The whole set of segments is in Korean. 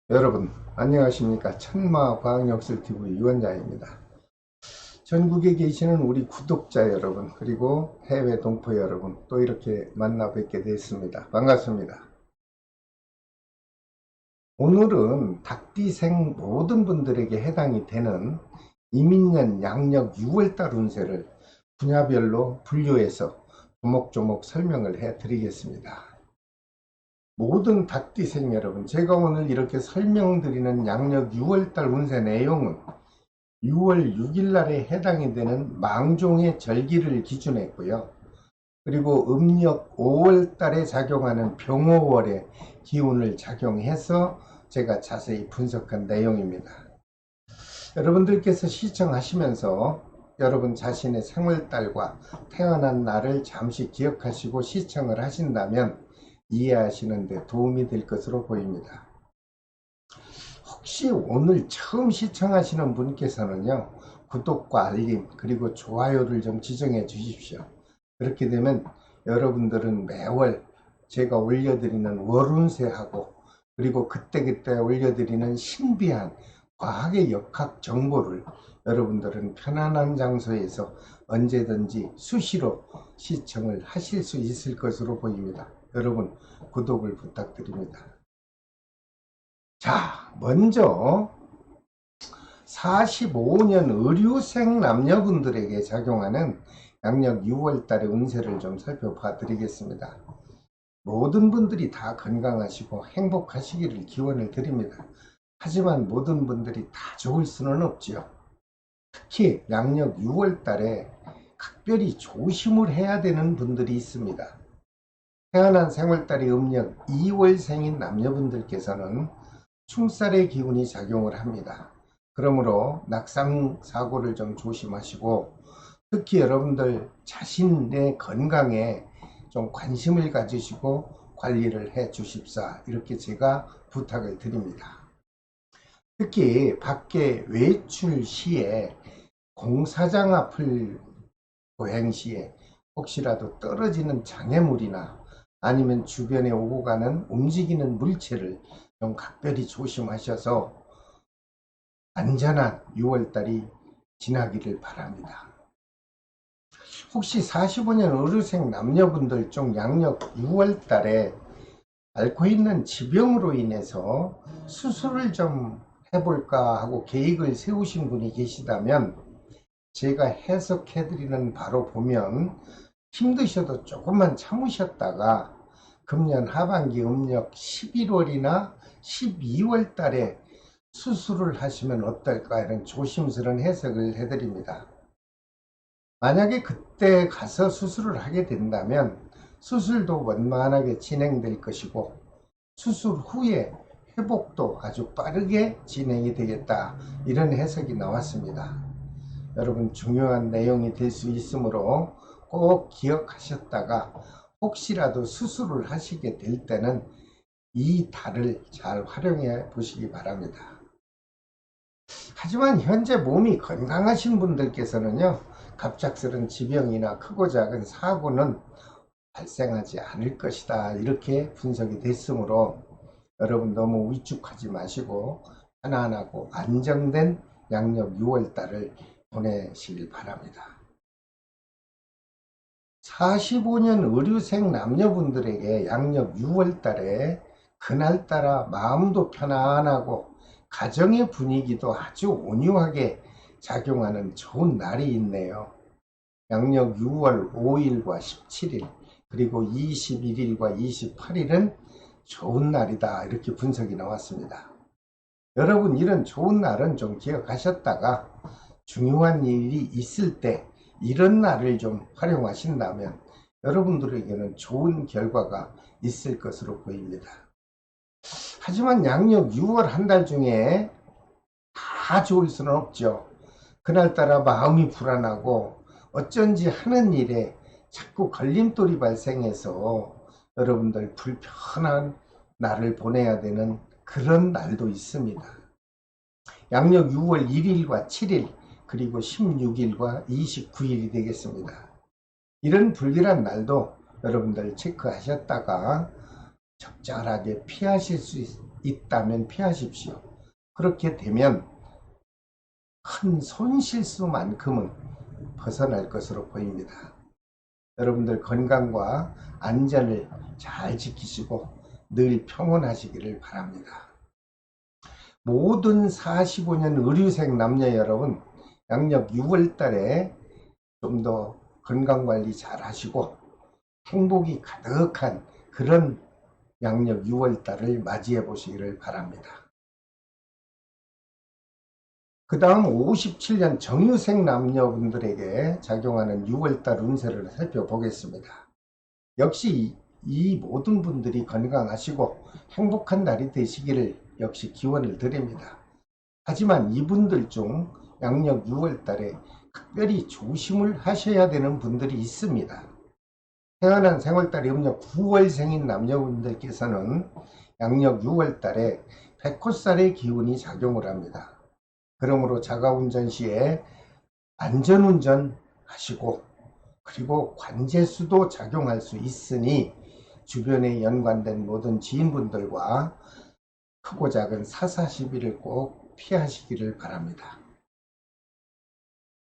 여러분 안녕하십니까. 천마과학역술TV 유원장입니다. 전국에 계시는 우리 구독자 여러분, 그리고 해외 동포 여러분, 또 이렇게 만나 뵙게 됐습니다. 반갑습니다. 오늘은 닭띠생 모든 분들에게 해당이 되는 이민년 양력 6월달 운세를 분야별로 분류해서 조목조목 설명을 해 드리겠습니다. 모든 닭띠생 여러분, 제가 오늘 이렇게 설명드리는 양력 6월달 운세 내용은 6월 6일 날에 해당이 되는 망종의 절기를 기준했고요. 그리고 음력 5월 달에 작용하는 병호월의 기운을 작용해서 제가 자세히 분석한 내용입니다. 여러분들께서 시청하시면서 여러분 자신의 생월달과 태어난 날을 잠시 기억하시고 시청을 하신다면 이해하시는 데 도움이 될 것으로 보입니다. 혹시 오늘 처음 시청하시는 분께서는요, 구독과 알림 그리고 좋아요를 좀 지정해 주십시오. 그렇게 되면 여러분들은 매월 제가 올려드리는 월운세하고, 그리고 그때그때 올려드리는 신비한 과학의 역학 정보를 여러분들은 편안한 장소에서 언제든지 수시로 시청을 하실 수 있을 것으로 보입니다. 여러분 구독을 부탁드립니다. 자, 먼저 45년 의류생 남녀분들에게 작용하는 양력 6월 달의 운세를 좀 살펴봐 드리겠습니다. 모든 분들이 다 건강하시고 행복하시기를 기원을 드립니다. 하지만 모든 분들이 다 좋을 수는 없지요. 특히 양력 6월 달에 각별히 조심을 해야 되는 분들이 있습니다. 태어난 생월달이 음력 2월생인 남녀분들께서는 충살의 기운이 작용을 합니다. 그러므로 낙상 사고를 좀 조심하시고, 특히 여러분들 자신의 건강에 좀 관심을 가지시고 관리를 해 주십사, 이렇게 제가 부탁을 드립니다. 특히 밖에 외출 시에, 공사장 앞을 보행 시에 혹시라도 떨어지는 장애물이나 아니면 주변에 오고 가는 움직이는 물체를 좀 각별히 조심하셔서 안전한 6월달이 지나기를 바랍니다. 혹시 45년 의료생 남녀분들 중 양력 6월달에 앓고 있는 지병으로 인해서 수술을 좀 해볼까 하고 계획을 세우신 분이 계시다면 제가 해석해드리는 바로 보면, 힘드셔도 조금만 참으셨다가 금년 하반기 음력 11월이나 12월 달에 수술을 하시면 어떨까, 이런 조심스러운 해석을 해드립니다. 만약에 그때 가서 수술을 하게 된다면 수술도 원만하게 진행될 것이고, 수술 후에 회복도 아주 빠르게 진행이 되겠다, 이런 해석이 나왔습니다. 여러분 중요한 내용이 될 수 있으므로 꼭 기억하셨다가 혹시라도 수술을 하시게 될 때는 이 달을 잘 활용해 보시기 바랍니다. 하지만 현재 몸이 건강하신 분들께서는요, 갑작스런 지병이나 크고 작은 사고는 발생하지 않을 것이다, 이렇게 분석이 됐으므로 여러분 너무 위축하지 마시고 편안하고 안정된 양력 6월달을 보내시길 바랍니다. 45년 의류생 남녀분들에게 양력 6월달에 그날따라 마음도 편안하고 가정의 분위기도 아주 온유하게 작용하는 좋은 날이 있네요. 양력 6월 5일과 17일, 그리고 21일과 28일은 좋은 날이다, 이렇게 분석이 나왔습니다. 여러분 이런 좋은 날은 좀 기억하셨다가 중요한 일이 있을 때 이런 날을 좀 활용하신다면 여러분들에게는 좋은 결과가 있을 것으로 보입니다. 하지만 양력 6월 한 달 중에 다 좋을 수는 없죠. 그날따라 마음이 불안하고 어쩐지 하는 일에 자꾸 걸림돌이 발생해서 여러분들 불편한 날을 보내야 되는 그런 날도 있습니다. 양력 6월 1일과 7일, 그리고 16일과 29일이 되겠습니다. 이런 불길한 날도 여러분들 체크하셨다가 적절하게 피하실 수 있다면 피하십시오. 그렇게 되면 큰 손실수만큼은 벗어날 것으로 보입니다. 여러분들 건강과 안전을 잘 지키시고 늘 평온하시기를 바랍니다. 모든 45년 의류생 남녀 여러분, 양력 6월 달에 좀 더 건강관리 잘 하시고 행복이 가득한 그런 양력 6월 달을 맞이해 보시기를 바랍니다. 그 다음 57년 정유생 남녀분들에게 작용하는 6월달 운세를 살펴보겠습니다. 역시 이 모든 분들이 건강하시고 행복한 날이 되시기를 역시 기원을 드립니다. 하지만 이분들 중 양력 6월달에 특별히 조심을 하셔야 되는 분들이 있습니다. 태어난 생월달이 음력 9월생인 남녀분들께서는 양력 6월달에 백호살의 기운이 작용을 합니다. 그러므로 자가운전 시에 안전운전 하시고 그리고 관제수도 작용할 수 있으니 주변에 연관된 모든 지인분들과 크고 작은 사사시비를 꼭 피하시기를 바랍니다.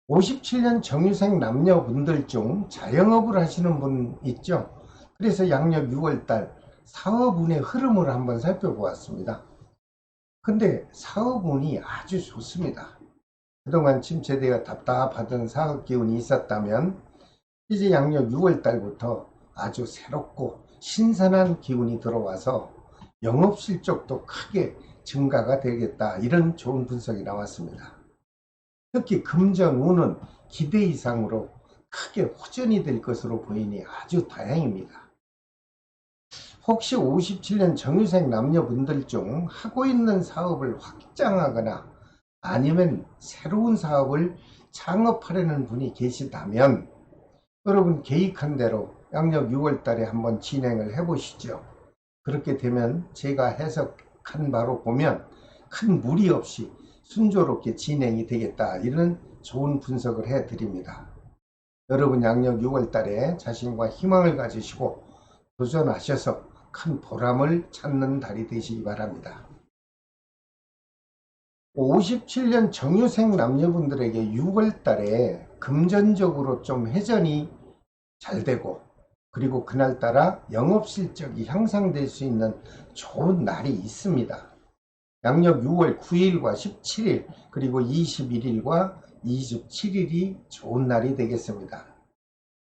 57년 정유생 남녀분들 중 자영업을 하시는 분 있죠? 그래서 양력 6월달 사업운의 흐름을 한번 살펴보았습니다. 근데 사업운이 아주 좋습니다. 그동안 침체되어 답답하던 사업 기운이 있었다면 이제 양력 6월달부터 아주 새롭고 신선한 기운이 들어와서 영업실적도 크게 증가가 되겠다, 이런 좋은 분석이 나왔습니다. 특히 금전운은 기대 이상으로 크게 호전이 될 것으로 보이니 아주 다행입니다. 혹시 57년 정유생 남녀분들 중 하고 있는 사업을 확장하거나 아니면 새로운 사업을 창업하려는 분이 계시다면 여러분 계획한 대로 양력 6월 달에 한번 진행을 해 보시죠. 그렇게 되면 제가 해석한 바로 보면 큰 무리 없이 순조롭게 진행이 되겠다, 이런 좋은 분석을 해 드립니다. 여러분 양력 6월 달에 자신과 희망을 가지시고 도전하셔서 큰 보람을 찾는 달이 되시기 바랍니다. 57년 정유생 남녀분들에게 6월 달에 금전적으로 좀 회전이 잘 되고 그리고 그날따라 영업실적이 향상될 수 있는 좋은 날이 있습니다. 양력 6월 9일과 17일 그리고 21일과 27일이 좋은 날이 되겠습니다.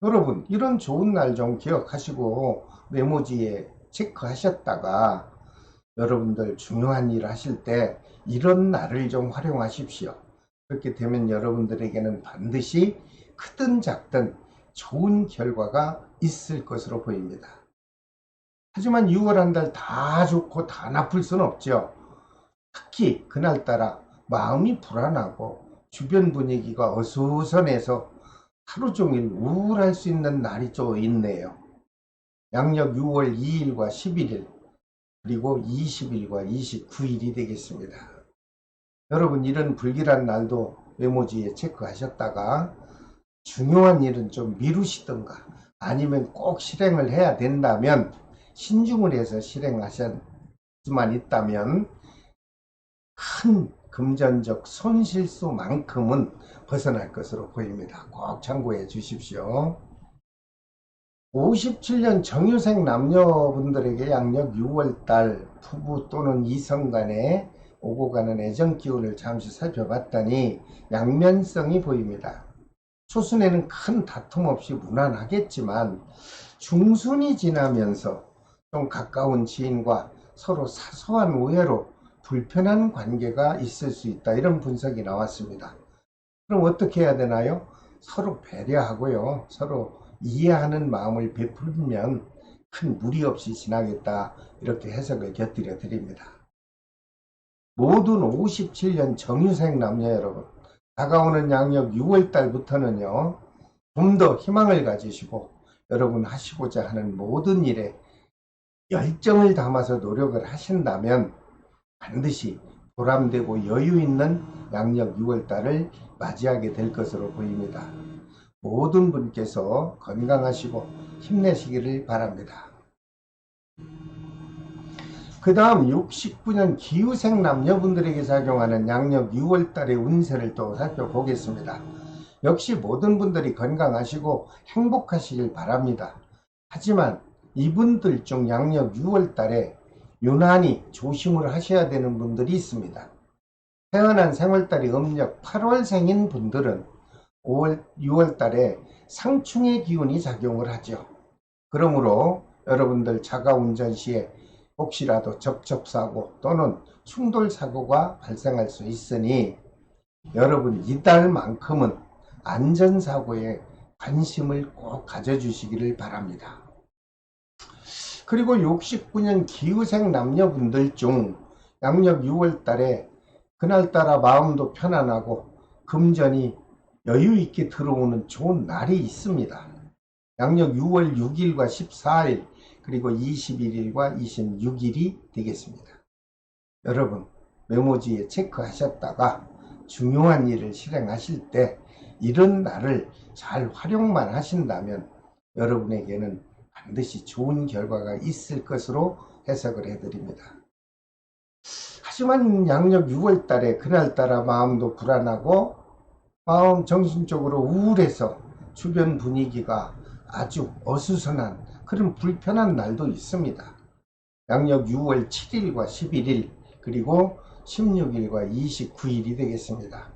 여러분 이런 좋은 날 좀 기억하시고 메모지에 체크하셨다가 여러분들 중요한 일 하실 때 이런 날을 좀 활용하십시오. 그렇게 되면 여러분들에게는 반드시 크든 작든 좋은 결과가 있을 것으로 보입니다. 하지만 6월 한 달 다 좋고 다 나쁠 수는 없죠. 특히 그날따라 마음이 불안하고 주변 분위기가 어수선해서 하루 종일 우울할 수 있는 날이 좀 있네요. 양력 6월 2일과 11일 그리고 20일과 29일이 되겠습니다. 여러분 이런 불길한 날도 메모지에 체크하셨다가 중요한 일은 좀 미루시던가 아니면 꼭 실행을 해야 된다면 신중을 해서 실행하실 수만 있다면 큰 금전적 손실수만큼은 벗어날 것으로 보입니다. 꼭 참고해 주십시오. 57년 정유생 남녀분들에게 양력 6월달 부부 또는 이성 간에 오고 가는 애정 기운을 잠시 살펴봤더니 양면성이 보입니다. 초순에는 큰 다툼 없이 무난하겠지만 중순이 지나면서 좀 가까운 지인과 서로 사소한 오해로 불편한 관계가 있을 수 있다, 이런 분석이 나왔습니다. 그럼 어떻게 해야 되나요? 서로 배려하고요, 서로 이해하는 마음을 베풀면 큰 무리 없이 지나겠다, 이렇게 해석을 곁들여 드립니다. 모든 57년 정유생 남녀 여러분, 다가오는 양력 6월달부터는요 좀 더 희망을 가지시고 여러분 하시고자 하는 모든 일에 열정을 담아서 노력을 하신다면 반드시 보람되고 여유 있는 양력 6월달을 맞이하게 될 것으로 보입니다. 모든 분께서 건강하시고 힘내시기를 바랍니다. 그 다음 69년 기후생 남녀분들에게 작용하는 양력 6월달의 운세를 또 살펴보겠습니다. 역시 모든 분들이 건강하시고 행복하시길 바랍니다. 하지만 이분들 중 양력 6월달에 유난히 조심을 하셔야 되는 분들이 있습니다. 태어난 생월달이 음력 8월생인 분들은 6월달에 상충의 기운이 작용을 하죠. 그러므로 여러분들 자가 운전 시에 혹시라도 접촉사고 또는 충돌사고가 발생할 수 있으니 여러분 이달만큼은 안전사고에 관심을 꼭 가져주시기를 바랍니다. 그리고 69년 기후생 남녀분들 중 양력 6월달에 그날따라 마음도 편안하고 금전이 여유있게 들어오는 좋은 날이 있습니다. 양력 6월 6일과 14일 그리고 21일과 26일이 되겠습니다. 여러분 메모지에 체크하셨다가 중요한 일을 실행하실 때 이런 날을 잘 활용만 하신다면 여러분에게는 반드시 좋은 결과가 있을 것으로 해석을 해드립니다. 하지만 양력 6월달에 그날따라 마음도 불안하고 마음 정신적으로 우울해서 주변 분위기가 아주 어수선한 그런 불편한 날도 있습니다. 양력 6월 7일과 11일 그리고 16일과 29일이 되겠습니다.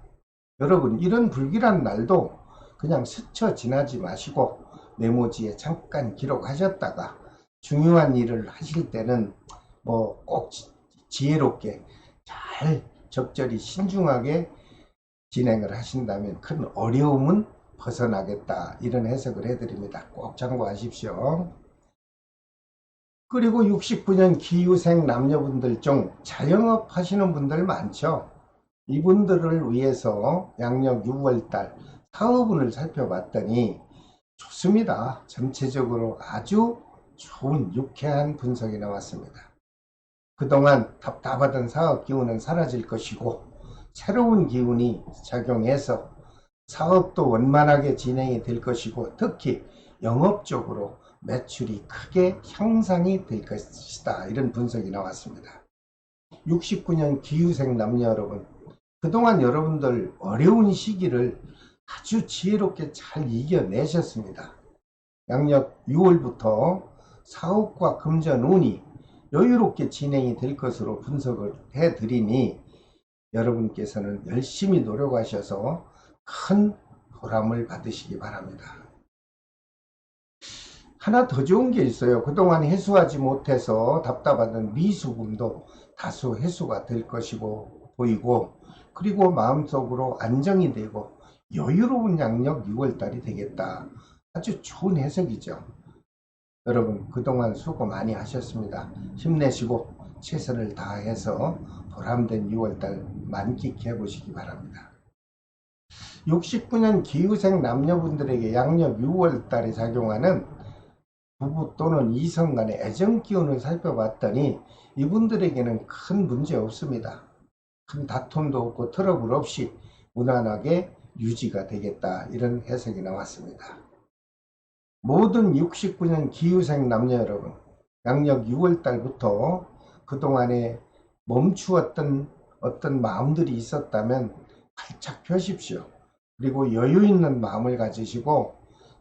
여러분 이런 불길한 날도 그냥 스쳐 지나지 마시고 메모지에 잠깐 기록하셨다가 중요한 일을 하실 때는 꼭 지혜롭게 잘 적절히 신중하게 진행을 하신다면 큰 어려움은 벗어나겠다 이런 해석을 해드립니다. 꼭 참고하십시오. 그리고 69년 기후생 남녀분들 중 자영업 하시는 분들 많죠. 이분들을 위해서 양력 6월달 사업운을 살펴봤더니 좋습니다. 전체적으로 아주 좋은 유쾌한 분석이 나왔습니다. 그동안 답답하던 사업 기운은 사라질 것이고 새로운 기운이 작용해서 사업도 원만하게 진행이 될 것이고 특히 영업적으로 매출이 크게 향상이 될 것이다 이런 분석이 나왔습니다. 69년 기후생 남녀 여러분 그동안 여러분들 어려운 시기를 아주 지혜롭게 잘 이겨내셨습니다. 양력 6월부터 사업과 금전 운이 여유롭게 진행이 될 것으로 분석을 해드리니 여러분께서는 열심히 노력하셔서 큰 보람을 받으시기 바랍니다. 하나 더 좋은 게 있어요. 그동안 해소하지 못해서 답답하던 미수금도 다소 해소가 될 것이고 보이고 그리고 마음속으로 안정이 되고 여유로운 양력 6월달이 되겠다. 아주 좋은 해석이죠. 여러분 그동안 수고 많이 하셨습니다. 힘내시고 최선을 다해서 보람된 6월달 만끽해 보시기 바랍니다. 69년 기후생 남녀분들에게 양력 6월달에 작용하는 부부 또는 이성 간의 애정 기운을 살펴봤더니 이분들에게는 큰 문제 없습니다. 큰 다툼도 없고 트러블 없이 무난하게 유지가 되겠다 이런 해석이 나왔습니다. 모든 69년 기후생 남녀 여러분 양력 6월달부터 그동안에 멈추었던 어떤 마음들이 있었다면 활짝 펴십시오. 그리고 여유 있는 마음을 가지시고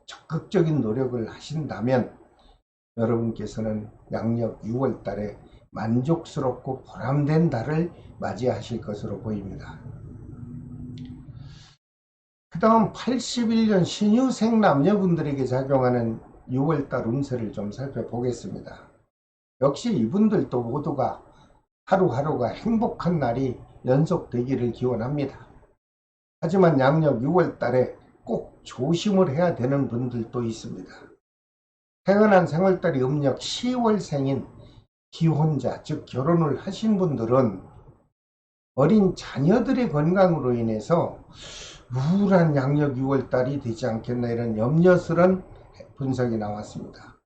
적극적인 노력을 하신다면 여러분께서는 양력 6월달에 만족스럽고 보람된 달을 맞이하실 것으로 보입니다. 그 다음 81년 신유생 남녀분들에게 작용하는 6월달 운세를 좀 살펴보겠습니다. 역시 이분들도 모두가 하루하루가 행복한 날이 연속되기를 기원합니다. 하지만 양력 6월달에 꼭 조심을 해야 되는 분들도 있습니다. 태어난 생월달이 음력 10월생인 기혼자 즉 결혼을 하신 분들은 어린 자녀들의 건강으로 인해서 우울한 양력 6월달이 되지 않겠나 이런 염려스러운 분석이 나왔습니다.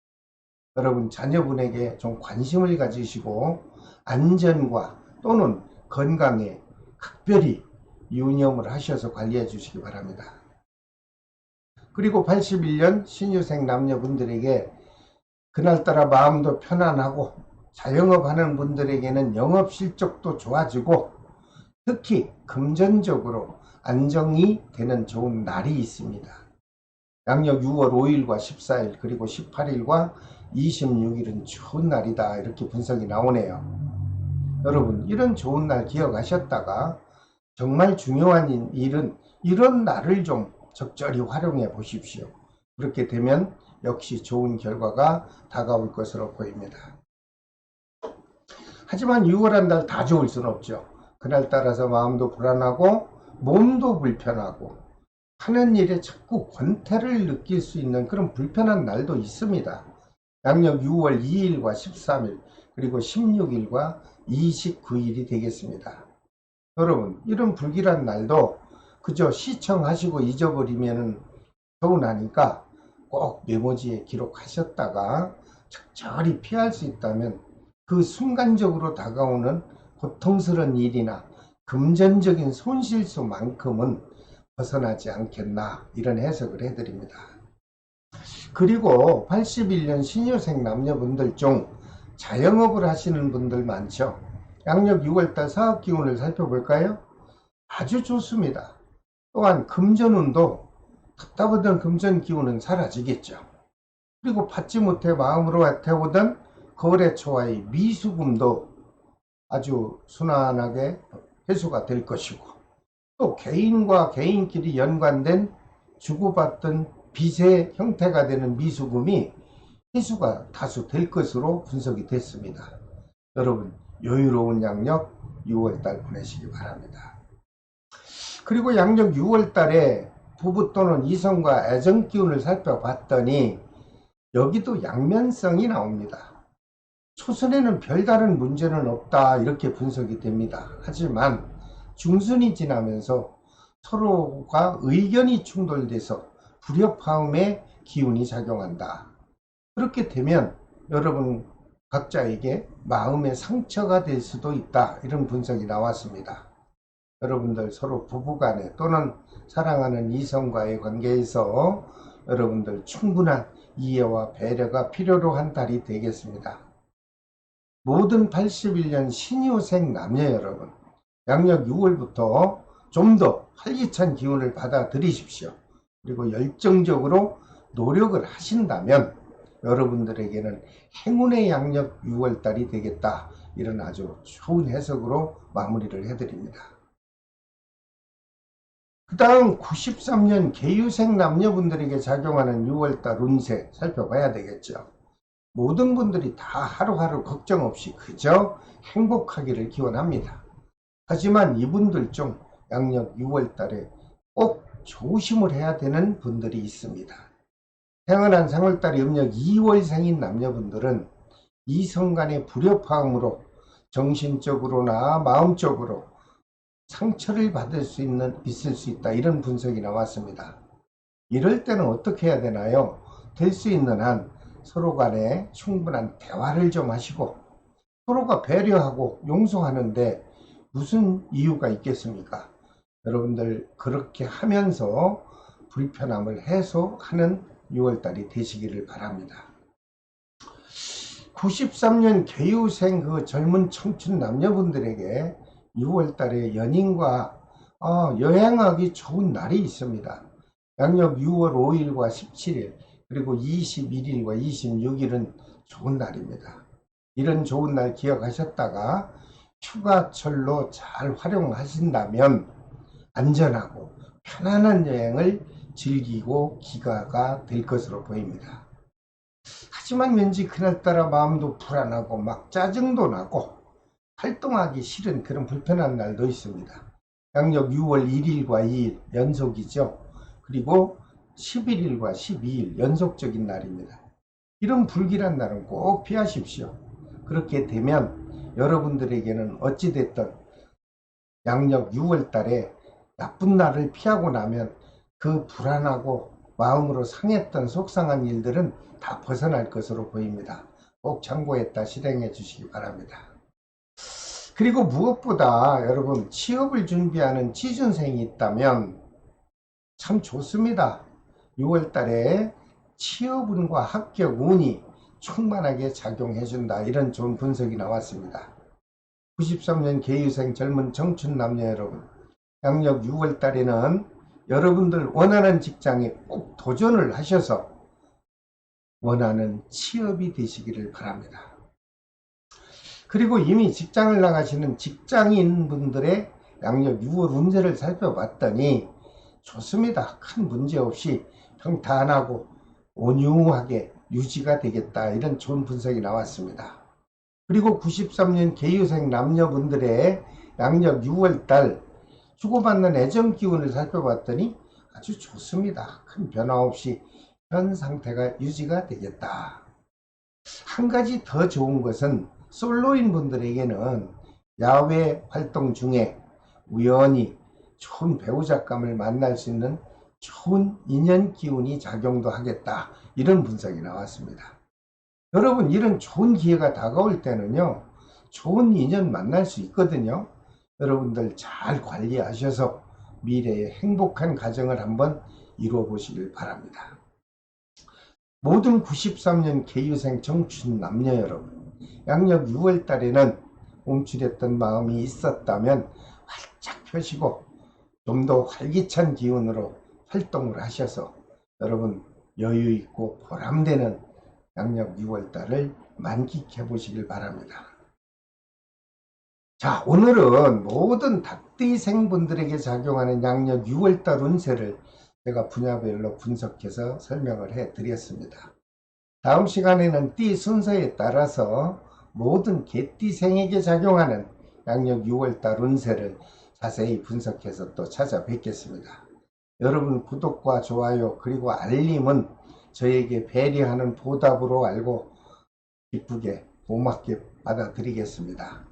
여러분 자녀분에게 좀 관심을 가지시고 안전과 또는 건강에 각별히 유념을 하셔서 관리해 주시기 바랍니다. 그리고 81년 신유생 남녀분들에게 그날따라 마음도 편안하고 자영업 하는 분들에게는 영업 실적도 좋아지고 특히 금전적으로 안정이 되는 좋은 날이 있습니다. 양력 6월 5일과 14일 그리고 18일과 26일은 좋은 날이다, 이렇게 분석이 나오네요. 여러분, 이런 좋은 날 기억하셨다가 정말 중요한 일은 이런 날을 좀 적절히 활용해 보십시오. 그렇게 되면 역시 좋은 결과가 다가올 것으로 보입니다. 하지만 6월 한 달 다 좋을 수는 없죠. 그날 따라서 마음도 불안하고 몸도 불편하고 하는 일에 자꾸 권태를 느낄 수 있는 그런 불편한 날도 있습니다. 양력 6월 2일과 13일 그리고 16일과 29일이 되겠습니다. 여러분, 이런 불길한 날도 그저 시청하시고 잊어버리면 서운하니까 꼭 메모지에 기록하셨다가 적절히 피할 수 있다면 그 순간적으로 다가오는 고통스러운 일이나 금전적인 손실수만큼은 벗어나지 않겠나, 이런 해석을 해드립니다. 그리고 81년 신유생 남녀분들 중 자영업을 하시는 분들 많죠. 양력 6월달 사업기운을 살펴볼까요? 아주 좋습니다. 또한 금전운도 답답하던 금전기운은 사라지겠죠. 그리고 받지 못해 마음으로 태우던 거래처와의 미수금도 아주 순환하게 회수가 될 것이고, 또 개인과 개인끼리 연관된 주고받던 빚의 형태가 되는 미수금이 회수가 다수 될 것으로 분석이 됐습니다. 여러분, 여유로운 양력 6월달 보내시기 바랍니다. 그리고 양력 6월달에 부부 또는 이성과 애정 기운을 살펴봤더니 여기도 양면성이 나옵니다. 초순에는 별다른 문제는 없다, 이렇게 분석이 됩니다. 하지만 중순이 지나면서 서로가 의견이 충돌돼서 불협화음의 기운이 작용한다. 그렇게 되면 여러분 각자에게 마음의 상처가 될 수도 있다, 이런 분석이 나왔습니다. 여러분들 서로 부부간에 또는 사랑하는 이성과의 관계에서 여러분들 충분한 이해와 배려가 필요로 한 달이 되겠습니다. 모든 81년 신유생 남녀 여러분, 양력 6월부터 좀 더 활기찬 기운을 받아들이십시오. 그리고 열정적으로 노력을 하신다면 여러분들에게는 행운의 양력 6월달이 되겠다, 이런 아주 좋은 해석으로 마무리를 해드립니다. 그 다음 93년 계유생 남녀분들에게 작용하는 6월달 운세 살펴봐야 되겠죠. 모든 분들이 다 하루하루 걱정 없이 그저 행복하기를 기원합니다. 하지만 이분들 중 양력 6월달에 꼭 조심을 해야 되는 분들이 있습니다. 태어난 3월달이 음력 2월생인 남녀분들은 이성 간의 불협화음으로 정신적으로나 마음적으로 상처를 받을 수 있을 수 있다, 이런 분석이 나왔습니다. 이럴 때는 어떻게 해야 되나요? 될 수 있는 한 서로 간에 충분한 대화를 좀 하시고 서로가 배려하고 용서하는데 무슨 이유가 있겠습니까? 여러분들 그렇게 하면서 불편함을 해소하는 6월달이 되시기를 바랍니다. 93년 계유생 그 젊은 청춘 남녀분들에게 6월달에 연인과 여행하기 좋은 날이 있습니다. 양력 6월 5일과 17일 그리고 21일과 26일은 좋은 날입니다. 이런 좋은 날 기억하셨다가 휴가철로 잘 활용하신다면 안전하고 편안한 여행을 즐기고 귀가가 될 것으로 보입니다. 하지만 왠지 그날따라 마음도 불안하고 막 짜증도 나고 활동하기 싫은 그런 불편한 날도 있습니다. 양력 6월 1일과 2일 연속이죠. 그리고 11일과 12일 연속적인 날입니다. 이런 불길한 날은 꼭 피하십시오. 그렇게 되면 여러분들에게는 어찌됐든 양력 6월 달에 나쁜 날을 피하고 나면 그 불안하고 마음으로 상했던 속상한 일들은 다 벗어날 것으로 보입니다. 꼭 참고했다 실행해 주시기 바랍니다. 그리고 무엇보다 여러분 취업을 준비하는 취준생이 있다면 참 좋습니다. 6월 달에 취업운과 합격 운이 충만하게 작용해준다. 이런 좋은 분석이 나왔습니다. 93년 개유생 젊은 청춘 남녀 여러분, 양력 6월 달에는 여러분들 원하는 직장에 꼭 도전을 하셔서 원하는 취업이 되시기를 바랍니다. 그리고 이미 직장을 나가시는 직장인 분들의 양력 6월 운세를 살펴봤더니 좋습니다. 큰 문제 없이 평탄하고 온유하게 유지가 되겠다. 이런 좋은 분석이 나왔습니다. 그리고 93년 개유생 남녀분들의 양력 6월달 주고받는 애정 기운을 살펴봤더니 아주 좋습니다. 큰 변화 없이 현 상태가 유지가 되겠다. 한 가지 더 좋은 것은 솔로인 분들에게는 야외 활동 중에 우연히 좋은 배우자감을 만날 수 있는 좋은 인연 기운이 작용도 하겠다. 이런 분석이 나왔습니다. 여러분, 이런 좋은 기회가 다가올 때는요, 좋은 인연 만날 수 있거든요. 여러분들 잘 관리하셔서 미래의 행복한 가정을 한번 이루어 보시길 바랍니다. 모든 93년 개유생 청춘 남녀 여러분, 양력 6월 달에는 움츠렸던 마음이 있었다면 활짝 펴시고 좀 더 활기찬 기운으로 활동을 하셔서 여러분 여유 있고 보람되는 양력 6월 달을 만끽해 보시길 바랍니다. 자, 오늘은 모든 닭띠생 분들에게 작용하는 양력 6월 달 운세를 제가 분야별로 분석해서 설명을 해 드렸습니다. 다음 시간에는 띠 순서에 따라서 모든 개띠생에게 작용하는 양력 6월 달 운세를 자세히 분석해서 또 찾아뵙겠습니다. 여러분 구독과 좋아요 그리고 알림은 저에게 배려하는 보답으로 알고 기쁘게 고맙게 받아들이겠습니다.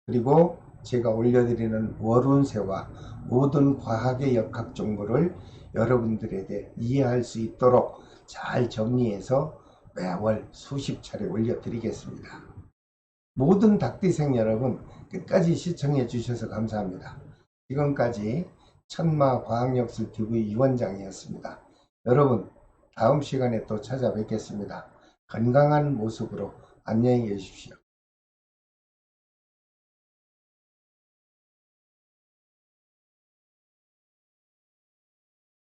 그리고 제가 올려드리는 월운세와 모든 과학의 역학 정보를 여러분들에게 이해할 수 있도록 잘 정리해서 매월 수십 차례 올려드리겠습니다. 모든 닭띠생 여러분 끝까지 시청해 주셔서 감사합니다. 지금까지 천마과학역술TV 이원장이었습니다. 여러분 다음 시간에 또 찾아뵙겠습니다. 건강한 모습으로 안녕히 계십시오.